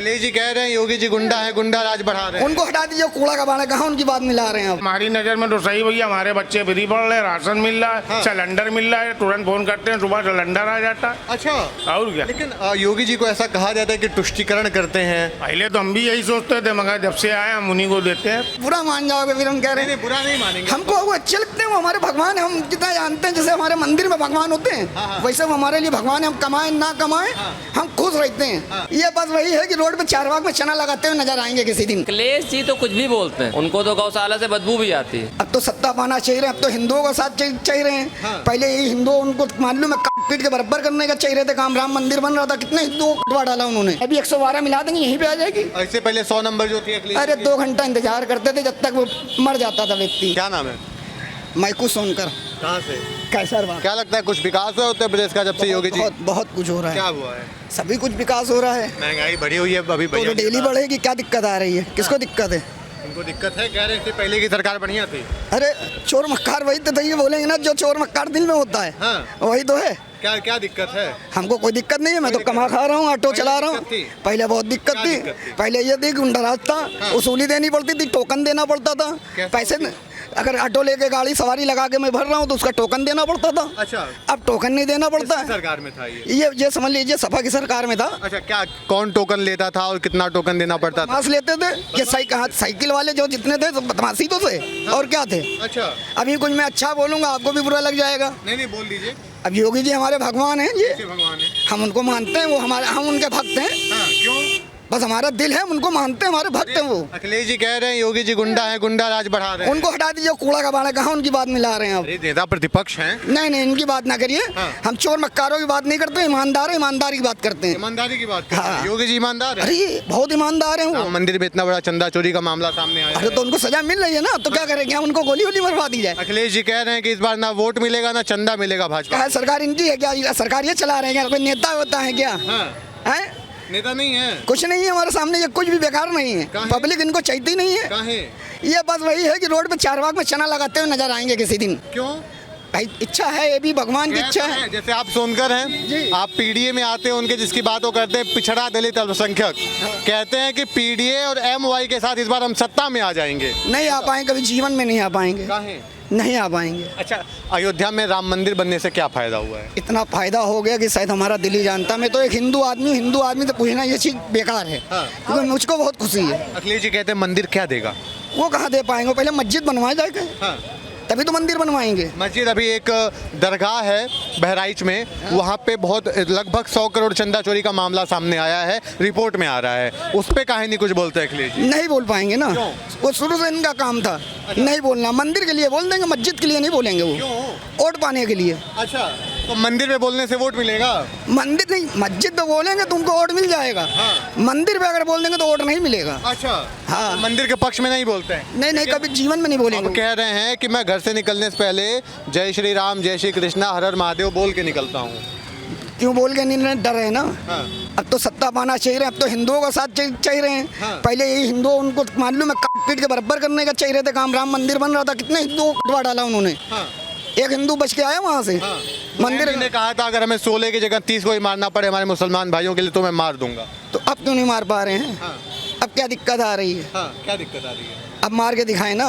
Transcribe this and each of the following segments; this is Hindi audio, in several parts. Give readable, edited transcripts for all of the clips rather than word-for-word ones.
अखिलेश जी कह रहे हैं योगी जी गुंडा है, गुंडा राज बढ़ा रहे हैं। उनको हटा दीजिए, कूड़ा कबाड़ा कहाँ उनकी बात मिला रहे हैं आप। हमारी नजर में तो सही भैया, हमारे बच्चे फ्री पढ़ रहे हैं, राशन मिल रहा है, हाँ। सिलेंडर मिल रहा है, तुरंत फोन करते हैं सुबह सिलेंडर आ जाता है। अच्छा, और क्या। लेकिन योगी जी को ऐसा कहा जाता है कि तुष्टीकरण करते हैं। पहले तो हम भी यही सोचते थे, मगर जब से आए हम उन्हीं को देते हैं। बुरा मान जाओगे फिर हम कह रहे नहीं, हैं। बुरा नहीं मानेंगे। हमको वो अच्छे लगते हैं, वो हमारे भगवान है, हम जितना जानते हैं। जैसे हमारे मंदिर में भगवान होते हैं वैसे वो हमारे लिए भगवान है। हम कमाएं ना कमाएं हम खुश रहते हैं। ये बस वही है कि रोड पे चारवाक में चना लगाते हुए नजर आएंगे किसी दिन। अखिलेश जी तो कुछ भी बोलते हैं, उनको तो गौशाला से बदबू भी आती है। अब तो सत्ता पाना चाहिए, अब तो हिंदुओं का साथ चाहिए रहे हैं। पहले ये हिंदू उनको मालूम है काट पीट के बराबर करने का चाहिए थे काम। राम मंदिर बन रहा था, कितने हिंदुओं को कटवा डाला उन्होंने। अभी 112 मिला देंगे, यहीं पे आ जाएगी। इससे पहले 100 नंबर जो थी अखिलेश अरे जी 2 घंटा इंतजार करते थे जब तक वो मर जाता था व्यक्ति। क्या नाम है? मैकू सोनकर। कहाँ से? कैसर बात। क्या लगता है कुछ विकास हुआ उत्तर प्रदेश का जब से योगी जी? बहुत बहुत कुछ हो रहा क्या है, हुआ है? सभी कुछ विकास हो रहा है। महंगाई बढ़ी हुई है अभी तो भैया। डेली बढ़ेगी, क्या दिक्कत आ रही है? किसको दिक्कत है? उनको दिक्कत है, कह रहे थे पहले की सरकार बढ़िया थी। अरे चोर मक्कार वही तो ये बोलेंगे ना, जो चोर मक्कार दिल में होता है वही तो है। क्या क्या दिक्कत है? हमको कोई दिक्कत नहीं है, मैं तो कमा खा रहा हूँ, ऑटो चला रहा हूँ। पहले बहुत दिक्कत थी। पहले ये थी गुंडा राज था, वसूली देनी पड़ती थी, टोकन देना पड़ता था। पैसे अगर ऑटो लेके गाड़ी सवारी लगा के मैं भर रहा हूँ तो उसका टोकन देना पड़ता था। अच्छा, अब टोकन नहीं देना पड़ता है। सरकार में था ये समझ लीजिए सपा की सरकार में था। अच्छा, क्या कौन टोकन लेता था और कितना टोकन देना पड़ता था? मास लेते थे ये साइकिल वाले जो जितने थे तो बदमाशी तो थे और क्या थे। अच्छा, अभी कुछ मैं अच्छा बोलूंगा आपको भी बुरा लग जाएगा। नहीं बोल दीजिए। अब योगी जी हमारे भगवान हैं, ये भगवान है, हम उनको मानते हैं, वो हमारे हम उनके भक्त हैं। क्यों? बस हमारा दिल है, हम उनको मानते हैं, हमारे भक्त हैं वो। अखिलेश जी कह रहे हैं योगी जी गुंडा है, गुंडा राज बढ़ा रहे हैं। उनको हटा दीजिए, कूड़ा कबाड़ा कहाँ उनकी बात मिला रहे हैं आप। अरे नेता प्रतिपक्ष हैं। नहीं इनकी बात ना करिए। हम चोर मक्कारों की बात नहीं करते, ईमानदार ईमानदारी की बात करते हैं। ईमानदारी की बात करते हैं। योगी जी ईमानदार है। अरे बहुत ईमानदार है वो। राम मंदिर में इतना बड़ा चंदा चोरी का मामला सामने आया। अरे तो उनको सजा मिल रही है ना, तो क्या करेंगे हम? उनको गोली गोली मरवा दी जाए। अखिलेश जी कह रहे हैं कि इस बार ना वोट मिलेगा ना चंदा मिलेगा भाजपा। क्या सरकार इनकी है क्या? सरकार ये चला रहे हैं क्या? कोई नेता होता है क्या? है नेता नहीं है, कुछ नहीं है हमारे सामने, ये कुछ भी बेकार नहीं है। पब्लिक इनको चाहती नहीं है। काहे? ये बस वही है कि रोड पे चारवाक में चना लगाते हुए नजर आएंगे किसी दिन। क्यों? भाई इच्छा है, ये भी भगवान की इच्छा है। जैसे आप सोनकर हैं, आप पीडीए में आते हैं, उनके जिसकी बात वो करते हैं पिछड़ा दलित अल्पसंख्यक, कहते हैं कि पीडीए और एमवाई के साथ इस बार हम सत्ता में आ जाएंगे। नहीं आ पाएंगे, कभी जीवन में नहीं आ पाएंगे। काहे? नहीं आ पाएंगे। अच्छा, अयोध्या में राम मंदिर बनने से क्या फायदा हुआ है? इतना फायदा हो गया कि शायद हमारा दिल ही जानता। मैं तो एक हिंदू आदमी से पूछना ये चीज बेकार है, क्योंकि मुझको बहुत खुशी है। अखिलेश जी कहते हैं मंदिर क्या देगा? वो कहाँ दे पाएंगे? पहले मस्जिद बनवाए जाएगा, तभी तो मंदिर बनवाएंगे। मस्जिद अभी एक दरगाह है बहराइच में, वहाँ पे बहुत लगभग 100 करोड़ चंदा चोरी का मामला सामने आया है, रिपोर्ट में आ रहा है। उस पे काहे नहीं कुछ बोलते अखिलेश जी? नहीं बोल पाएंगे ना, वो शुरू से इनका काम था। नहीं बोलना, मंदिर के लिए बोल देंगे, मस्जिद के लिए नहीं बोलेंगे। वो वोट पाने के लिए। अच्छा, तो मंदिर में बोलने से वोट मिलेगा? मंदिर नहीं, मस्जिद तो बोलेंगे तो उनको वोट मिल जाएगा। मंदिर पे अगर बोल देंगे तो वोट नहीं मिलेगा। अच्छा, हाँ। तो मंदिर के पक्ष में नहीं बोलते हैं? नहीं कभी जीवन में नहीं अब बोलेंगे। कह रहे हैं कि मैं घर से निकलने से पहले जय श्री राम जय श्री कृष्णा हर हर महादेव बोल के निकलता हूँ। क्यों बोल के नहीं? डर है ना। अब तो सत्ता पाना चाहिए, अब तो हिंदुओं का साथ चाहिए रहे हैं। पहले ये हिंदू उनको मालूम है काट पीट के बराबर करने का चाहिए थे काम। राम मंदिर बन रहा था, कितने हिंदुओं को कटवा डाला उन्होंने। एक हिंदू बच के आया वहाँ से। मंदिर ने कहा था अगर हमें 16 की जगह 30 को ही मारना पड़े हमारे मुसलमान भाइयों के लिए तो मैं मार दूंगा। तो अब क्यों नहीं मार पा रहे हैं? अब क्या दिक्कत आ रही है? क्या दिक्कत आ रही है? अब मार के दिखाए ना।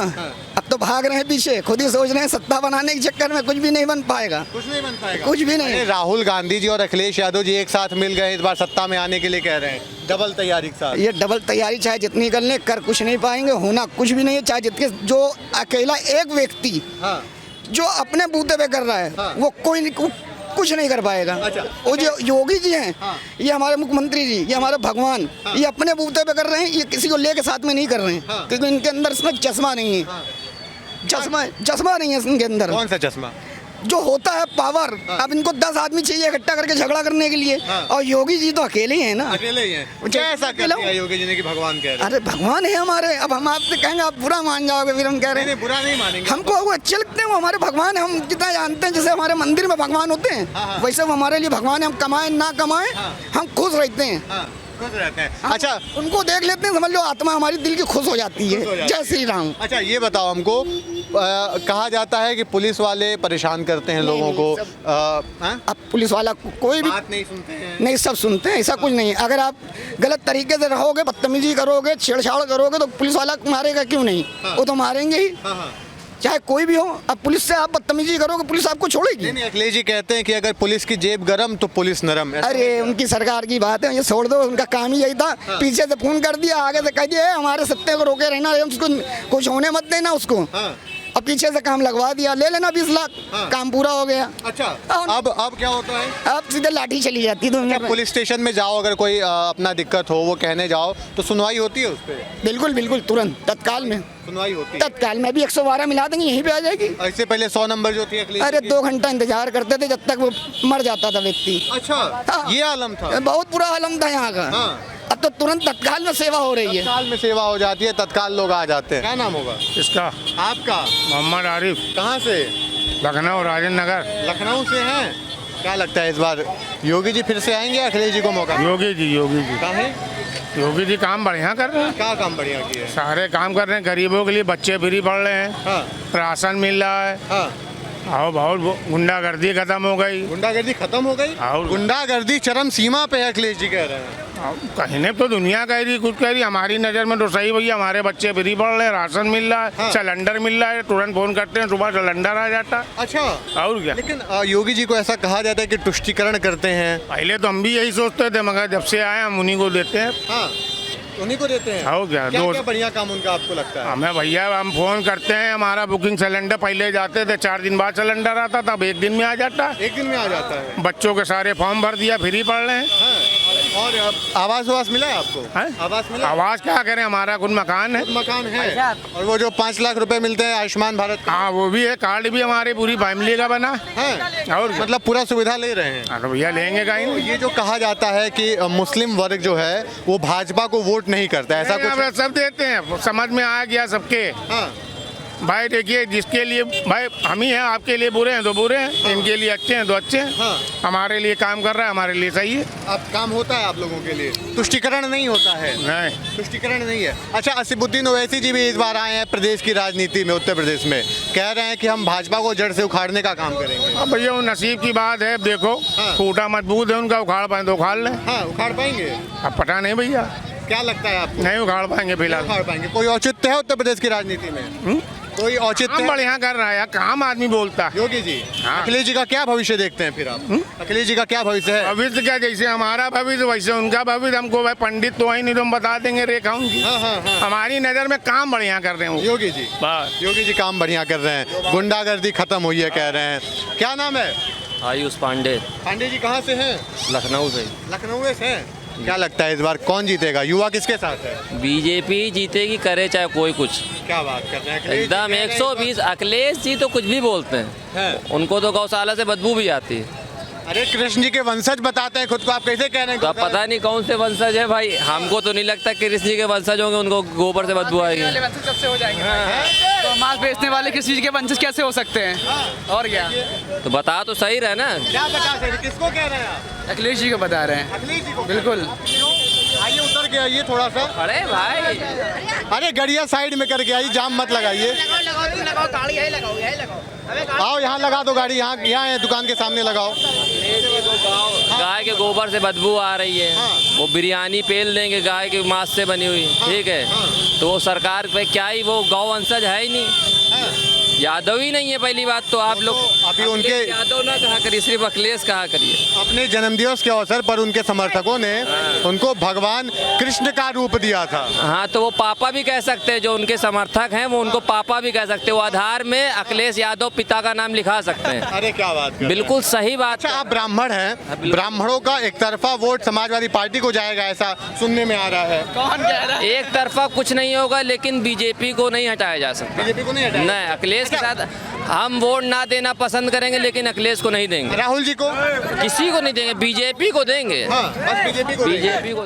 अब तो भाग रहे हैं पीछे, खुद ही सोच रहे हैं सत्ता बनाने के चक्कर में कुछ भी नहीं बन पाएगा। कुछ नहीं बन पाएगा, कुछ भी नहीं। राहुल गांधी जी और अखिलेश यादव जी एक साथ मिल गए इस बार सत्ता में आने के लिए, कह रहे हैं डबल तैयारी के साथ। ये डबल तैयारी चाहे जितनी कर ले, कर कुछ नहीं पाएंगे, होना कुछ भी नहीं है। चाहे जितने जो अकेला एक व्यक्ति जो अपने बूते पे कर रहा है वो कोई कुछ नहीं कर पाएगा। वो जो योगी जी हैं, ये हमारे मुख्यमंत्री जी, ये हमारे भगवान, ये अपने बूते पे कर रहे हैं, ये किसी को लेके साथ में नहीं कर रहे हैं, क्योंकि इनके अंदर इसमें चश्मा नहीं है। चश्मा नहीं है इनके अंदर। कौन सा चश्मा? जो होता है पावर। अब इनको 10 आदमी चाहिए इकट्ठा करके झगड़ा करने के लिए, और योगी जी तो अकेले ही हैं ना। अकेले ही हैं। क्या ऐसा कर दिया योगी जी ने कि भगवान कह रहे हैं? अरे भगवान है हमारे। अब हम आपसे कहेंगे आप बुरा मान जाओगे, फिर हम कह रहे हैं। नहीं, बुरा नहीं मानेंगे। हमको वो अच्छे लगते हैं, वो हमारे भगवान है, हम जितना जानते हैं। जैसे हमारे मंदिर में भगवान होते हैं वैसे वो हमारे लिए भगवान है। हम कमाएं ना कमाएं हम खुश रहते हैं। खुश रहते हैं। अच्छा, उनको देख लेते हैं, समझ लो आत्मा हमारी दिल की खुश हो जाती खुश हो है। जाती जय श्री राम। अच्छा ये बताओ हमको, कहा जाता है कि पुलिस वाले परेशान करते हैं लोगों को, हाँ? अब पुलिस वाला कोई भी बात नहीं सुनते हैं। नहीं, सब सुनते हैं, ऐसा कुछ नहीं है। अगर आप गलत तरीके से रहोगे, बदतमीजी करोगे, छेड़छाड़ करोगे तो पुलिस वाला मारेगा क्यों नहीं? वो तो मारेंगे ही, हाँ हाँ। चाहे कोई भी हो। अब पुलिस से आप बदतमीजी करोगे, पुलिस आपको छोड़ेगी? नहीं नहीं, अखिलेश जी कहते हैं कि अगर पुलिस की जेब गरम तो पुलिस नरम। ऐसा अरे उनकी सरकार की बात है, ये छोड़ दो, उनका काम ही यही था। पीछे से फोन कर दिया, आगे से कह दिया हमारे सत्ते को रोके रहना, उसको कुछ होने मत देना उसको। हाँ। अब पीछे से काम लगवा दिया, ले लेना 20 लाख, काम पूरा हो गया। अच्छा, हाँ। अब क्या होता है? अब सीधे लाठी चली जाती है दुनिया में। पुलिस स्टेशन में जाओ, अगर कोई अपना दिक्कत हो वो कहने जाओ तो सुनवाई होती है उस पर? बिल्कुल बिल्कुल, तुरंत तत्काल में सुनवाई होती है? तत्काल में भी 112 मिला देंगे, यहीं पे आ जाएगी। इससे पहले 100 नंबर जो थी अखिलेश अरे की? 2 घंटा इंतजार करते थे जब तक वो मर जाता था व्यक्ति। अच्छा, हाँ। ये आलम था। बहुत बुरा आलम था यहाँ का। हाँ। अब तो तुरंत तत्काल में सेवा हो रही है। तत्काल में सेवा हो जाती है, तत्काल लोग आ जाते हैं। क्या नाम होगा इसका आपका? मोहम्मद आरिफ, कहाँ से? लखनऊ राजेंद्र नगर। लखनऊ से हैं। क्या लगता है इस बार योगी जी फिर से आएंगे, अखिलेश जी को मौका? योगी जी काहे? योगी जी काम बढ़िया कर रहे हैं, क्या काम बढ़िया किया है? सारे काम कर रहे हैं। गरीबों के लिए बच्चे फ्री पढ़ रहे हैं, हाँ राशन मिल रहा है। हाँ। आओ, बहुत गुंडागर्दी खत्म हो गई। गुंडागर्दी खत्म हो गई? और- गुंडागर्दी चरम सीमा पे है, अखिलेश जी कह रहे हैं। कहने तो दुनिया कह रही, कुछ कह रही, हमारी नज़र में तो सही भैया। हमारे बच्चे फ्री पढ़ रहे हैं, राशन मिल रहा है, हाँ। सिलेंडर मिल रहा है, तुरंत फोन करते हैं, सुबह सिलेंडर आ जाता है। अच्छा, और क्या, लेकिन योगी जी को ऐसा कहा जाता है कि तुष्टीकरण करते हैं। पहले तो हम भी यही सोचते थे, मगर जब से आए हम उन्हीं को देते हैं। हाँ, उन्हीं को देते हैं। और क्या, क्या दो क्या बढ़िया काम उनका आपको लगता है? हमें भैया हम फोन करते हैं, हमारा बुकिंग सिलेंडर पहले जाते थे 4 दिन बाद सिलेंडर आता था, अब 1 दिन में आ जाता है। 1 दिन में आ जाता है। बच्चों के सारे फॉर्म भर दिया, फ्री पढ़ रहे हैं। हाँ। और आवास वास मिला है आपको? हैं? आवास मिला? आवाज क्या करें, हमारा खुद मकान है। मकान है। और वो जो 5 लाख रुपए मिलते हैं आयुष्मान भारत का? हाँ, वो भी है, कार्ड भी हमारी पूरी फैमिली का बना है। और मतलब पूरा सुविधा ले रहे हैं। हाँ, तो भैया लेंगे कहीं तो नहीं। ये जो कहा जाता है कि मुस्लिम वर्ग जो है वो भाजपा को वोट नहीं करता, ऐसा कुछ? अब सब देते हैं, समझ में आ गया सबके। हाँ। भाई देखिए, जिसके लिए भाई हम ही हैं, आपके लिए बुरे हैं तो बुरे हैं, इनके लिए अच्छे हैं तो अच्छे हैं। हाँ। हमारे लिए काम कर रहा है, हमारे लिए सही है। अब काम होता है आप लोगों के लिए? तुष्टीकरण नहीं होता है? नहीं, तुष्टीकरण नहीं है। अच्छा, असीमुद्दीन ओवैसी जी भी इस बार आए हैं प्रदेश की राजनीति में, उत्तर प्रदेश में, कह रहे हैं कि हम भाजपा को जड़ से उखाड़ने का काम करेंगे। अब भैया वो नसीब की बात है। देखो, हाँ। टूटा मजबूत है उनका, उखाड़ पाए तो उखाड़ लें। हाँ, उखाड़ पाएंगे? अब पता नहीं भैया, क्या लगता है आपको? नहीं उखाड़ पाएंगे नहीं फिलहाल। उखाड़ पाएंगे। कोई औचित्य है उत्तर प्रदेश की राजनीति में? कोई औचित्य काम है? बढ़िया कर रहा है यार, काम आदमी बोलता है। योगी जी, हाँ। अखिलेश जी का क्या भविष्य देखते हैं फिर आप? अखिलेश जी का क्या भविष्य है? भविष्य क्या, जैसे हमारा भविष्य वैसे उनका भविष्य। हमको भाई पंडित तो है नहीं, तो हम बता देंगे रेखा उनकी। हाँ हाँ हाँ। हमारी नजर में काम बढ़िया कर रहे हैं वो। योगी जी, बस। योगी जी काम बढ़िया कर रहे हैं, गुंडागर्दी खत्म हुई है कह रहे हैं। क्या नाम है? आयुष पांडे, पांडे जी कहाँ से हैं? लखनऊ से। लखनऊ से हैं। क्या लगता है इस बार कौन जीतेगा? युवा किसके साथ है? बीजेपी जीतेगी, करे चाहे कोई कुछ। क्या बात कर रहे हैं? अखिलेश जी एकदम कह रहे हैं 120। अखिलेश जी तो कुछ भी बोलते हैं, हैं। उनको तो गौशाला से बदबू भी आती है। अरे कृष्ण जी के वंशज बताते हैं खुद को, आप कैसे कह रहे हैं? तो अब पता नहीं कौन से वंशज है भाई, हमको तो नहीं लगता कि कृष्ण जी के वंशज होंगे, उनको गोबर से बदबू आएगी। वंशज कब से हो जाएंगे? तो मांस बेचने वाले किसी चीज के वंशज कैसे हो सकते हैं? और क्या, तो बता तो सही रहे ना। क्या बता सकते, किसको कह रहे हैं आप? अखिलेश जी को बता रहे हैं। अखिलेश जी को? बिल्कुल। आइए उतर के आइए थोड़ा सा। अरे भाई, अरे गड़िया साइड में करके आइए, जाम मत लगाइए। आओ यहाँ लगा दो गाड़ी, यहाँ यहाँ है दुकान के सामने लगाओ। गाय के गोबर से बदबू आ रही है, वो बिरयानी पेल देंगे गाय के मांस से बनी हुई, ठीक है। तो वो सरकार पे क्या ही, वो गौ वंशज है ही नहीं, यादव ही नहीं है पहली बात तो। आप लोग अभी उनके अखिलेश यादव ना कहा करिए, सिर्फ अखिलेश कहा करिए। अपने जन्मदिवस के अवसर पर उनके समर्थकों ने उनको भगवान कृष्ण का रूप दिया था। हाँ, तो वो पापा भी कह सकते हैं, जो उनके समर्थक हैं वो उनको पापा भी कह सकते हैं। वो आधार में अखिलेश यादव पिता का नाम लिखा सकते हैं। अरे क्या बात कर रहे हैं। बिल्कुल सही बात। अच्छा, आप ब्राह्मण हैं, ब्राह्मणों का एक तरफा वोट समाजवादी पार्टी को जाएगा ऐसा सुनने में आ रहा है। कौन कह रहा है? एक तरफा कुछ नहीं होगा, लेकिन बीजेपी को नहीं हटाया जा सकता। बीजेपी को नहीं हटाएगा? नहीं, अखिलेश के साथ हम वोट ना देना पसंद करेंगे, लेकिन अखिलेश को नहीं देंगे, राहुल जी को? किसी को नहीं देंगे, बीजेपी को देंगे। हाँ, बस बीजेपी को देंगे। बीजेपी को